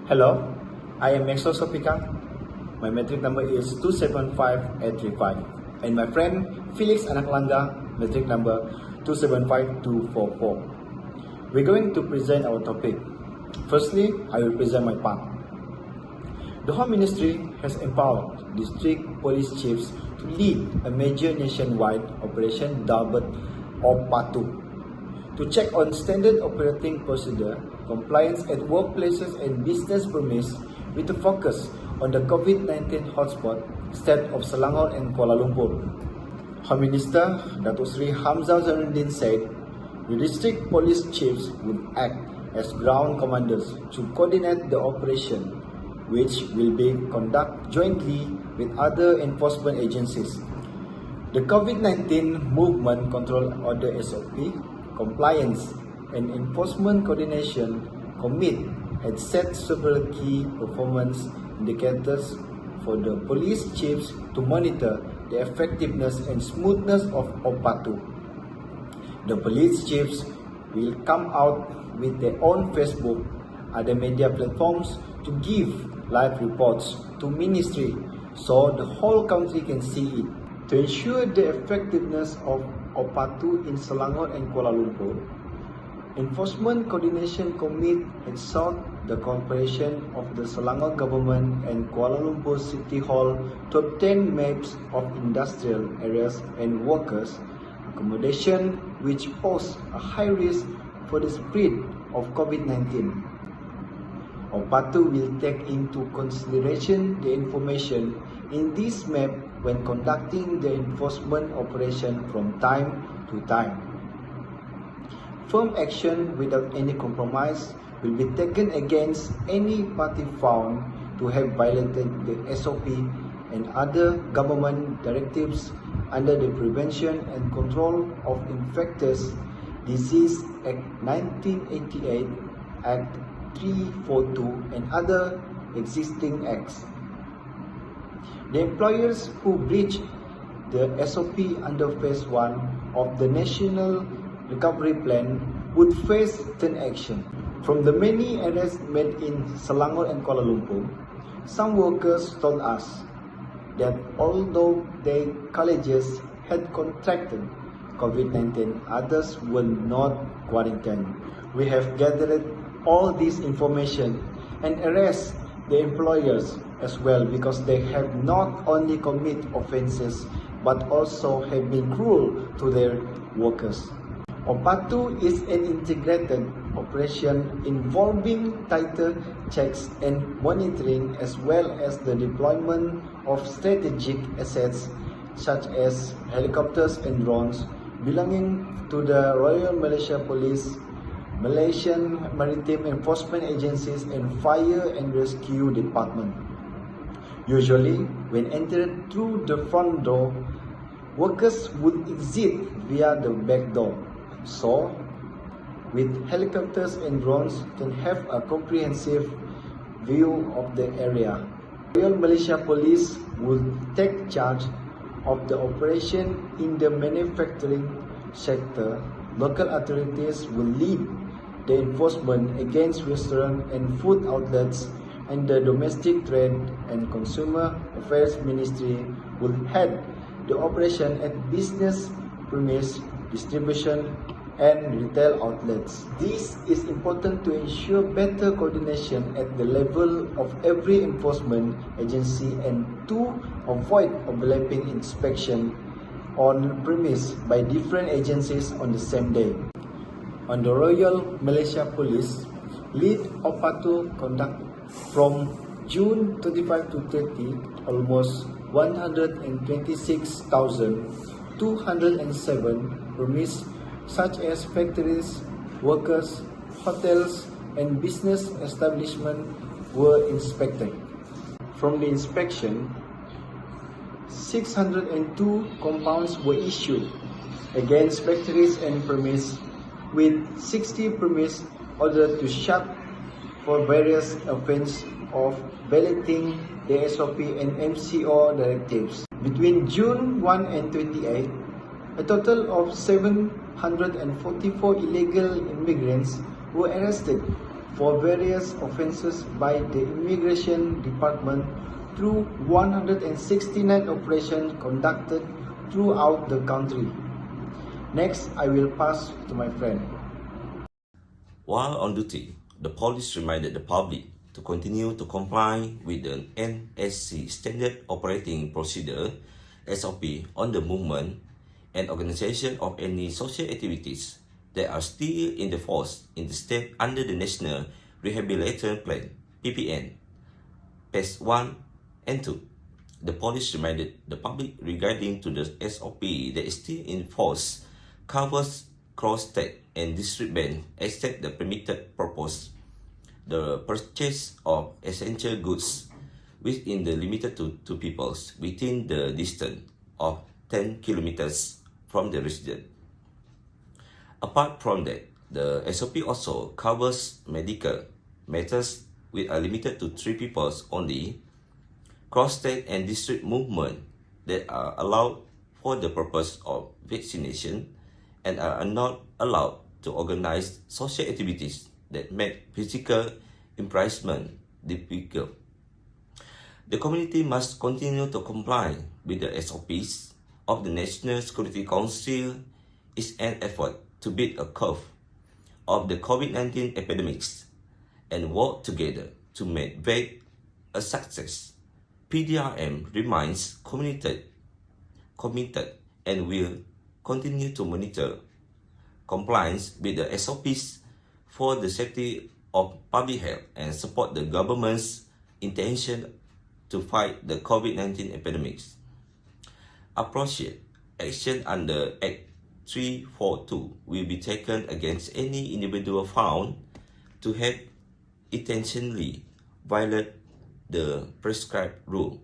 Hello, I am Maxo Sopika. My metric number is 275835. And my friend Felix Anaklanga, metric number 275244. We're going to present our topic. Firstly, I will present my part. The Home Ministry has empowered district police chiefs to lead a major nationwide operation dubbed PATUH to check on standard operating procedure, compliance at workplaces and business premises with a focus on the COVID-19 hotspot state of Selangor and Kuala Lumpur. Home Minister Datuk Sri Hamzah Zainuddin said the district police chiefs would act as ground commanders to coordinate the operation, which will be conducted jointly with other enforcement agencies. The COVID-19 Movement Control Order SOP, Compliance and Enforcement Coordination Committee had set several key performance indicators for the police chiefs to monitor the effectiveness and smoothness of PATUH. The police chiefs will come out with their own Facebook, other media platforms to give live reports to Ministry so the whole country can see it. To ensure the effectiveness of PATUH in Selangor and Kuala Lumpur, Enforcement Coordination Committee had sought the cooperation of the Selangor Government and Kuala Lumpur City Hall to obtain maps of industrial areas and workers' accommodation which pose a high risk for the spread of COVID-19. PATUH will take into consideration the information in this map when conducting the enforcement operation from time to time. Firm action without any compromise will be taken against any party found to have violated the SOP and other government directives under the Prevention and Control of Infectious Disease Act 1988, Act 342 and other existing acts. The employers who breach the SOP under Phase 1 of the National Recovery Plan would face stern action. From the many arrests made in Selangor and Kuala Lumpur, some workers told us that although their colleagues had contracted COVID-19, others were not quarantined. We have gathered all this information and arrest the employers as well because they have not only committed offences but also have been cruel to their workers. PATUH is an integrated operation involving tighter checks and monitoring as well as the deployment of strategic assets such as helicopters and drones belonging to the Royal Malaysia Police, Malaysian Maritime Enforcement Agencies and Fire and Rescue Department. Usually, when entered through the front door, workers would exit via the back door. So, with helicopters and drones can have a comprehensive view of the area. Royal Malaysia Police would take charge of the operation in the manufacturing sector. Local authorities will lead the enforcement against restaurant and food outlets, and the Domestic Trade and Consumer Affairs Ministry will head the operation at business premise, distribution and retail outlets. This is important to ensure better coordination at the level of every enforcement agency and to avoid overlapping inspection on premise by different agencies on the same day. On the Royal Malaysia Police, lead PATUH conduct from June 25 to 30, almost 126,207 premises such as factories, workers, hotels, and business establishments were inspected. From the inspection, 602 compounds were issued against factories and premises, with 60 premises ordered to shut for various offences of violating the SOP and MCO directives. Between June 1 and 28, a total of 744 illegal immigrants were arrested for various offences by the Immigration Department through 169 operations conducted throughout the country. Next, I will pass to my friend. While on duty, the police reminded the public to continue to comply with the NSC Standard Operating Procedure (SOP) on the movement and organization of any social activities that are still in the force in the state under the National Rehabilitation Plan (PPN) Phase 1 and 2. The police reminded the public regarding to the SOP that is still in force covers cross-state and district ban except the permitted purpose, the purchase of essential goods within the limited to peoples within the distance of 10 kilometers from the resident. Apart from that, the SOP also covers medical matters which are limited to 3 peoples only, cross-state and district movement that are allowed for the purpose of vaccination and are not allowed to organize social activities that make physical imprisonment difficult. The community must continue to comply with the SOPs of the National Security Council is an effort to beat a curve of the COVID-19 epidemics and work together to make VAC a success. PDRM remains committed and will continue to monitor compliance with the SOPs for the safety of public health and support the government's intention to fight the COVID-19 epidemics. Appropriate action under Act 342 will be taken against any individual found to have intentionally violated the prescribed rule.